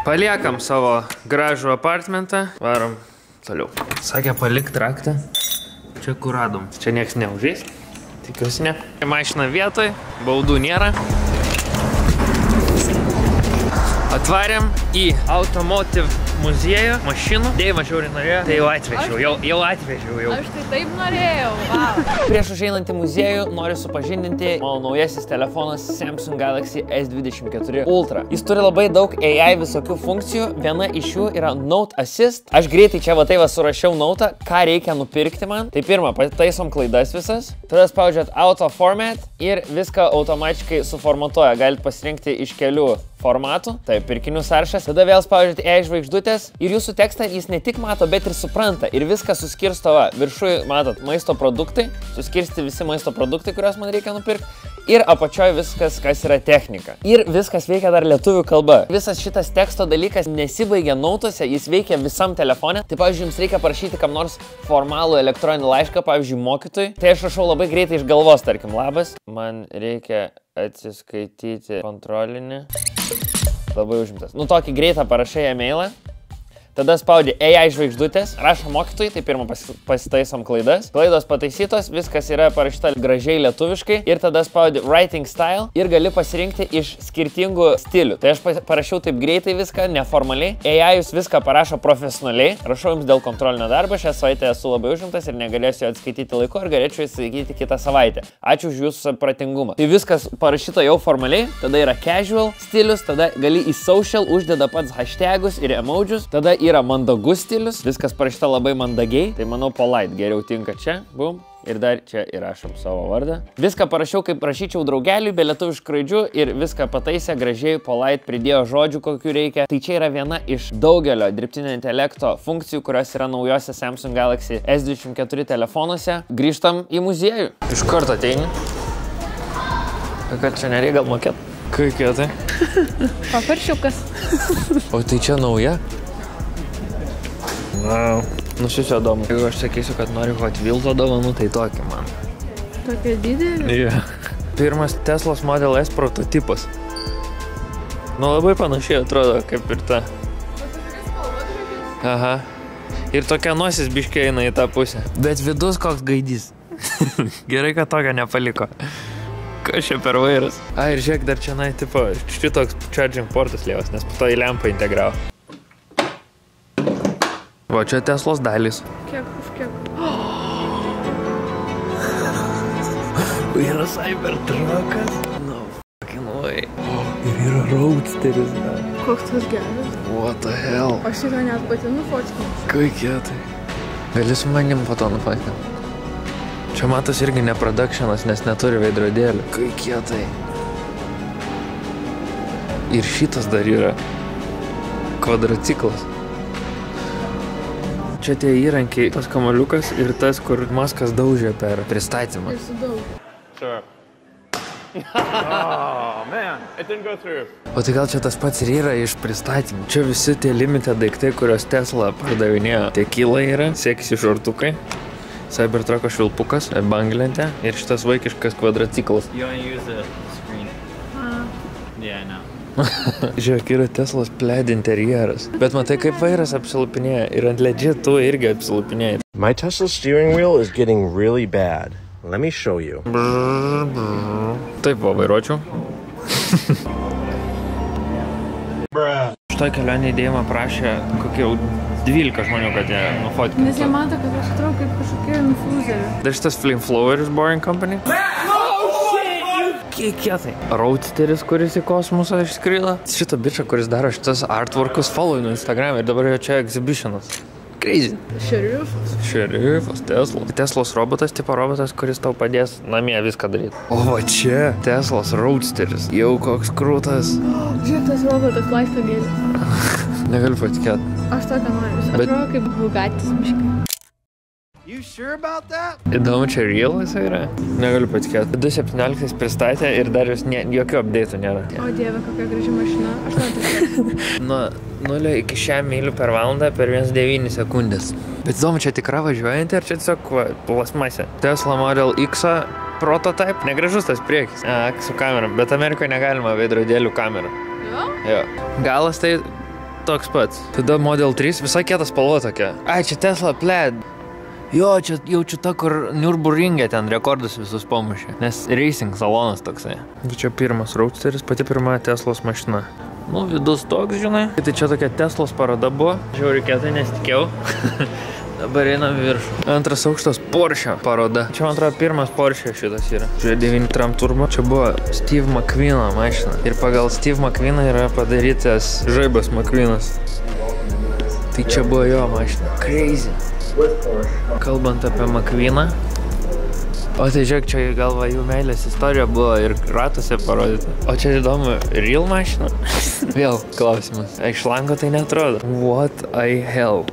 Paliekam savo gražų apartmentą. Varom toliau. Sakė, palik traktą. Čia kur radom. Čia nieks neužeis. Tikiuosi ne. Mašina vietoj, baudų nėra. Atvarėm į Automotive muziejų mašinų. Deiva žiauriai norėjo, tai jau atvežiau. Aš tai taip norėjau, wow. Prieš užeinant į muziejų noriu supažindinti mano naujasis telefonas Samsung Galaxy S24 Ultra. Jis turi labai daug AI visokių funkcijų, viena iš jų yra Note Assist. Aš greitai čia surašiau Note, ką reikia nupirkti man. Tai pirma, pataisom klaidas visas, tada spaudžiat Auto Format ir viską automatiškai suformatuoja. Galit pasirinkti iš kelių formatų, tai pirkinių sąrašas, tada vėl spaudžiate E žvaigždutės ir jūsų tekstą jis ne tik mato, bet ir supranta ir viską suskirsto, viršui matot maisto produktai, suskirsti visi maisto produktai, kuriuos man reikia nupirkti ir apačioje viskas, kas yra technika. Ir viskas veikia dar lietuvių kalba. Visas šitas teksto dalykas nesibaigia nautose, jis veikia visam telefone. Tai pavyzdžiui, jums reikia parašyti kam nors formalų elektroninį laišką, pavyzdžiui, mokytojui. Tai aš rašau labai greitai iš galvos, tarkim, labas, man reikia atsiskaityti kontrolinį. Labai užimtas. Nu, tokį greitą parašai e-mailą. Tada spaudi AI žvaigždutės, rašo mokytojai, tai pirmą pasitaisom klaidas. Klaidos pataisytos, viskas yra parašyta gražiai lietuviškai. Ir tada spaudi Writing Style ir gali pasirinkti iš skirtingų stilių. Tai aš parašiau taip greitai viską, neformaliai. AI jūs viską parašo profesionaliai. Rašau jums dėl kontrolinio darbo, šią savaitę esu labai užimtas ir negalėsiu atskaityti laiku ir galėčiau įskaityti kitą savaitę. Ačiū už jūsų supratingumą. Tai viskas parašyta jau formaliai, tada yra casual stilius, tada gali į social uždeda pats hashtagus ir emojus, tada yra mandagus stilius, viskas parašyta labai mandagiai, tai manau polite geriau tinka čia, bum, ir dar čia įrašom savo vardą. Viską parašiau, kaip prašyčiau draugeliui, be lietuviškų raidžių ir viską pataisė gražiai, polite, pridėjo žodžių, kokių reikia. Tai čia yra viena iš daugelio dirbtinio intelekto funkcijų, kurios yra naujose Samsung Galaxy S24 telefonuose. Grįžtam į muziejų. Iš karto ateini. Kad čia nereikia gal mokėt? Kokia tai? Paparšiukas. O tai čia nauja? Na, nusiusio įdomu. Jeigu aš sakysiu, kad noriu Hot Wheels dovanų, tai tokį man. Tokia didelė? Yeah. Pirmas Teslos Model S prototipas. Nu, labai panašiai atrodo, kaip ir ta. Aha. Ir tokia nosis biškė eina į tą pusę. Bet vidus koks gaidys. Gerai, kad tokio nepaliko. Kas čia per vairas? A, ir žiūrėk, dar čia, tipo, šitoks charging portas lievas, nes po to į lempą integravo. Va, čia Teslos dalys. Kiek už kiek? Yra Cybertruckas. No, fucking way. Ir yra Roadsteris. Koks tas geras? What the hell? Aš šitą net pati nufotkinu. Kokie tai? Gali su manim po to nufotkinu. Čia matos irgi ne productionas, nes neturi veidrodėlių. Kokie tai? Ir šitas dar yra kvadraciklas. Čia tie įrankiai, tas kamaliukas ir tas, kur Maskas daužė per pristatymą. Ir sudaužė. Sure. Oh, man, it didn't go through. O tai gal čia tas pats ir yra iš pristatymų. Čia visi tie limited daiktai, kurios Tesla pardavinėjo. Tequila yra, seksi šortukai, Cybertrucko švilpukas, banglentė ir šitas vaikiškas kvadraciklas. You want to use the screen? Yeah, I know. Žiūrėk, yra Teslos pled interjeras. Bet matai, kaip vairas apsilupinėja ir ant ledžitų irgi apsilupinėja. My Tesla steering wheel is getting really bad. Let me show you. Taip, va, vairuočiau. Šitą kelionę įdėjimą prašė kokie 12 žmonių, kad jie nufotkintų. Nes jie mato, kad aš atrodo kaip kažkokie infuzeriai. Dar šitas Flame Flowers Boring Company. Kiek kietai. Roadsteris, kuris į kosmosą išskryla. Šitą bičą, kuris daro šitas artworkus, follow į Instagram ir dabar jo čia exhibitionas. Crazy. Šerifas. Šerifas, Tesla. Teslos robotas, tipo robotas, kuris tau padės namie viską daryti. O va čia Teslos Roadsteris. Jau koks krūtas. Žiūrėk, tas robotas laista gėlės. Negaliu patikėti. Aš tokia noriu. Atrodo kaip Bugatis miškai. You sure about that? Įdomu, čia realas yra? Negaliu patikėti. 2017 pristatė ir dar jūs jokių update'ų nėra. O dieve, kokia graži mašina. Aš noriu. Nuo 0 iki 100 mylių per valandą per 1,9 sekundės. Bet įdomu, čia tikra važiuojanti ar čia tiesiog plasmasė? Tesla Model X prototype. Negražus tas priekis. Su kamera. Bet Amerikoje negalima veidrodėlių kamerą. Jo? Jo. Galas tai toks pats. Tada Model 3 visai kietas spalva tokia. Ai, čia Tesla Plaid. Jo, čia jaučiu ta, kur Nürburgringe ten rekordus visus pamušė. Nes racing salonas toksai. Čia pirmas Roadsteris, pati pirma Teslos mašina. Nu, vidus toks, žinai. Tai čia tokia Teslos paroda buvo. Žiauriai kietai nesitikėjau. Dabar einam viršų. Antras aukštas Porsche paroda. Čia, man atrodo, pirmas Porsche šitas yra. Čia 9 Tram Turbo. Čia buvo Steve McQueen'o mašina. Ir pagal Steve McQueen'ą yra padarytas žaibas McQueen'as. Tai čia buvo jo mašina. Crazy. Kalbant apie McQueen'ą. O tai žiūrėk, čia galva jų meilės istorija buvo ir ratuose parodyta. O čia įdomu, real mašina? Vėl klausimas. Iš lango tai neatrodo. What I hell?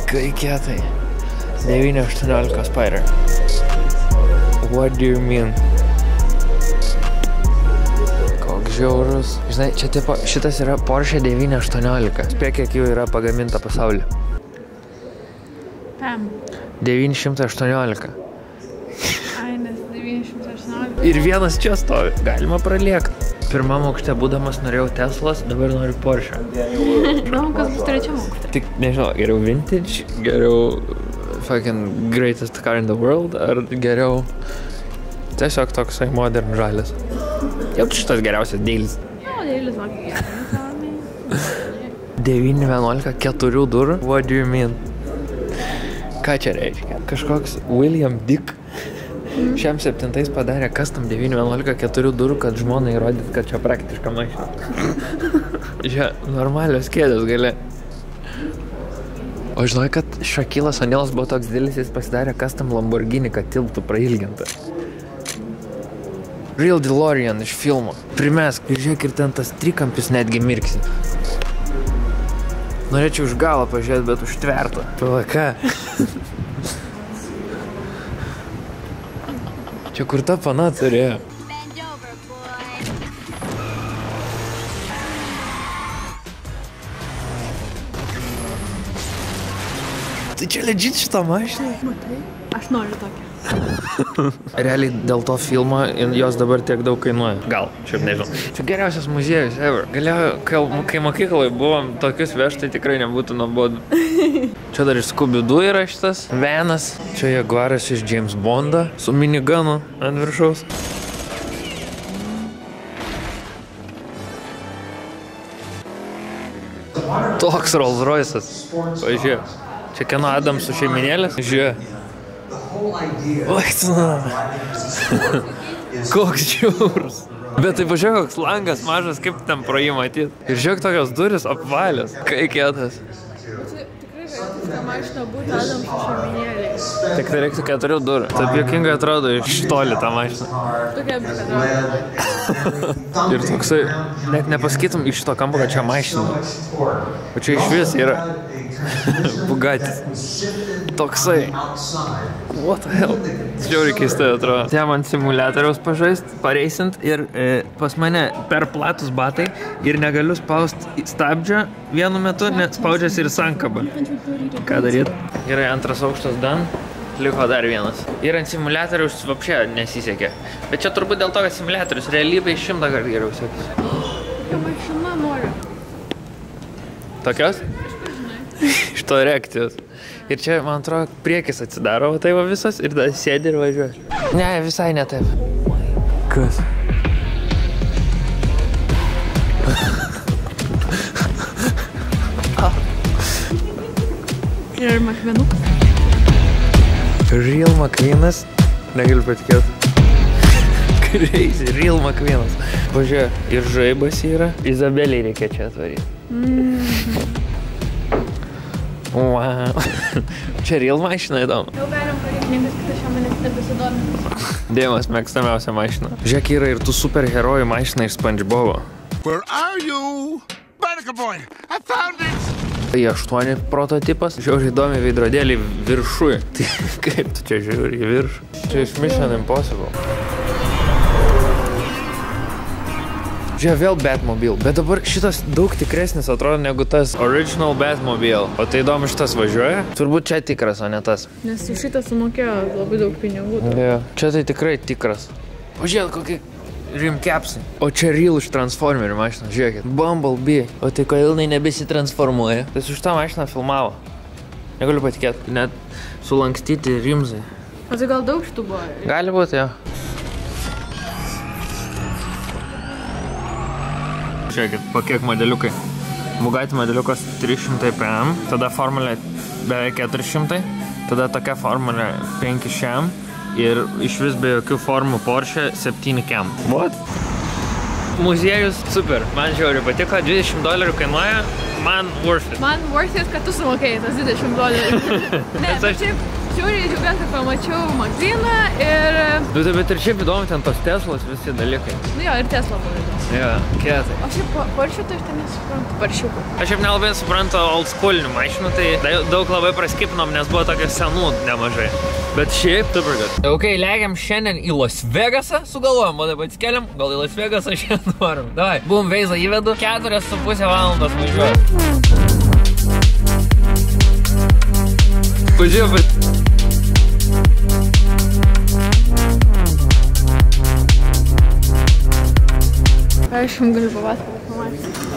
Kai kietai. 918 Spider. What do you mean? Koks žiaurus. Žinai, čia tipo, šitas yra Porsche 918. Spėk, kiek jų yra pagaminta pasaulyje. 918. Ai, nes 918. Ir vienas čia stovi. Galima praliekti. Pirmam aukšte būdamas norėjau Teslos, dabar noriu Porsche. Na, kas bus trečiam aukšte? Tik, nežinau, geriau vintage, geriau fucking greatest car in the world, ar geriau tiesiog toksai modern žalis. Jau šitas geriausias deilis. Jo, deilis vakar. 911 4 durų? What do you mean? Ką čia reiškia? Kažkoks William Dick šiam 7 padarė custom 911 4 durų, kad žmonai įrodyt, kad čia praktiška mašina. Čia normalios kėdės gali. O žinai, kad Shaquilas O'Nealas buvo toks didelis, jis pasidarė custom Lamborghini, kad tilptų prailginta. Real DeLorean iš filmo. Primesk ir žiūrėk, ir ten tas trikampis netgi mirksi. Norėčiau už galą pažiūrėti, bet užtverta. PVK. Čia kur ta pana turėjo. Tai čia legit šitą mašiną? Matai, aš noriu tokią. Realiai dėl to filmo jos dabar tiek daug kainuoja. Gal, šiaip nežinau. Čia geriausias muziejus ever. Galėjau, kai mokykloje buvom, tokius vežtai tikrai nebūtų nuobodu. Čia dar iš Scooby-Doo yra šitas vanas. Čia Jaguaras iš James Bondą su miniganu ant viršaus. Toks Rolls Royce'as. Pažiūrėk. Čia kieno Adamsų šeiminėlės? Žiūrėk. Oi, tu koks žiaurus. Bet tai pažiūrėk, koks langas mažas, kaip ten pro jį matyti. Ir žiūrėk, tokios duris apvalės. Kai kietas. Tikrai galėtų mašina būti Adamsų šeiminėlė. Tik tai reiktų 4 durų. Taip juokingai atrodo iš toli tą mašiną. Tokia apsikada. Ir toksai, net nepasakytum iš to kampo, kad čia mašina. O čia iš vis yra Bugatis. Toksai. What the hell? Žiauriai keistai atrodo. Jam ant simuliatoriaus pažaist, pareisint ir pas mane per platus batai ir negaliu spaust stabdžio vienu metu, net spaudžiasi ir sankaba. Ką daryt? Gerai, antras aukštas dan. Liko dar vienas. Ir ant simuliatoriaus vapšė nesisekė. Bet čia turbūt dėl to, kad simuliatorius realybėj 100 kartų geriau sekės. Kokia mašina noriu. Tokios? Iš to reakcijos. Ir čia, man atrodo, priekis atsidaro, va tai va visas, ir tada sėdi ir važiuoji. Ne, visai ne taip. Kas? Ir McQueen'ukas. Real McQueen'as. Negaliu patikėti. Crazy, Real McQueen'as. Pažiūrėk, ir žaibas yra. Izabeliai reikia čia atvaryti. Wow. Čia real mašina įdomu. Jau galim pareikti, niekas kitas šią manęs nebesidomi. Dėmas mėgstamiausia mašina. Žiūrėk, yra ir tų superherojų mašina iš SpongeBobo. Where are you? Barnacle boy, I found it! Tai 8 prototipas. Žiauriai įdomi veidrodėlį viršui. Tai kaip tu čia žiūri į viršų? Čia iš Mission Impossible. Žiūrėk, vėl Batmobile. Bet dabar šitas daug tikresnis atrodo negu tas original Batmobile. O tai įdomu, šitas važiuoja? Turbūt čia tikras, o ne tas. Nes už šitą sumokėjo labai daug pinigų. Yeah. Čia tai tikrai tikras. Pažiūrėk, kokį rimkepsai. O čia real iš Transformerių mašina, žiūrėkit. Bumblebee. O tai kodėl jinai nebesitransformuoja? Tai už tą mašiną filmavo. Negaliu patikėti. Net sulankstyti rimzai. O tai gal daug šitų buvo? Gali būti, jo. Žiūrėkit, po kiek modeliukai. Bugatti modeliukas 300 PM, tada Formulė beveik 400, tada tokia Formulė 500 ir iš vis be jokių formų Porsche 7 KM. What? Muziejus super, man žiauriai patiko, $20 kainuoja, man worth it. Man worth it, kad tu sumokėjai tas $20. Ne, bet šiaip žiauriai džiaugiuosi, kad pamačiau McQueeną ir... Bet ir šiaip įdomu ten tos Teslos visi dalykai. Nu jo, ir Tesla buvo įdomu. Jo, kietai. O šiaip Porsche tai aš ten nesuprantu. Paršiukų. Aš šiaip nelabai suprantu old schoolinių mašinų, tai daug labai praskipinom, nes buvo tokių senų nemažai. Bet šiaip super good. Ok, legiam šiandien į Las Vegasą, sugalvojom, o dabar atsikeliam, gal į Las Vegasą šiandien varom. Davai, bum, veizą įvedu, 4,5 valandos važiuoju. Pažiūrėjau, aš jums galiu papasakoti.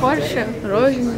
Porsche, rožinį.